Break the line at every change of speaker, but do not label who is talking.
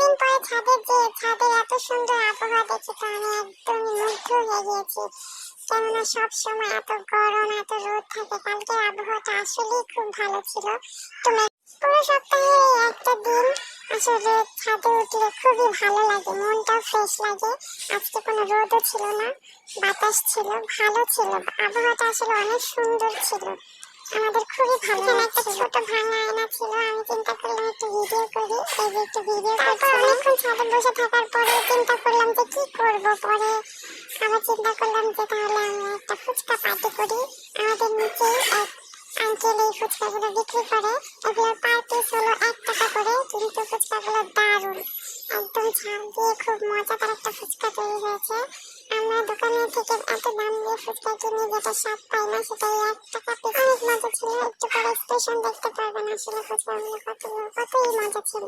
অনেকদিন পরে ছাদের এত সুন্দর আবহাওয়া দেখে তো আমি একদমই মুগ্ধ হয়ে গিয়েছি। কেননা সব সময় এত গরম এত রোদ থাকে, কালকের আবহাওয়াটা আসলেই খুব ভালো ছিল। পুরো সপ্তাহে একটা দিন আসলে ছাদে উঠলে খুবই ভালো লাগে, মনটাও ফ্রেশ লাগে। আজকে কোনো রোদও ছিল না, বাতাস ছিল, ভালো ছিল, আবহাওয়াটা আসলে অনেক সুন্দর ছিল। আমাদের খুবই ভালো লাগছে। একটা ছোট ভাঙা আয়না ছিল, আমি চিন্তা করলাম একটু ভিডিও করি। এই যে একটু ভিডিও করছি। অনেকক্ষণ ছাদে বসে থাকার পরে চিন্তা করলাম যে কি করব। পরে আবার চিন্তা করলাম যে তাহলে আমি একটা ফুচকা পার্টি করি। আমাদের নিচে এক আঙ্কেল এই ফুচকাগুলো বিক্রি করে। এগুলোর পার পিস হলো 1 টাকা করে, কিন্তু ফুচকাগুলো দারুণ, একদম ঝাল দিয়ে খুব মজাদার একটা ফুচকা তৈরি হয়েছে। আমরা দোকানে থেকে এত দাম দিয়ে ফুচকা কিনে যেটা স্বাদ পাই না, সেটাই 1 টাকা পিস। অনেক মজা ছিল, একটু পরে স্টেশন দেখতে পারবেন আসলে ফুচকাগুলো কতই মজা ছিল।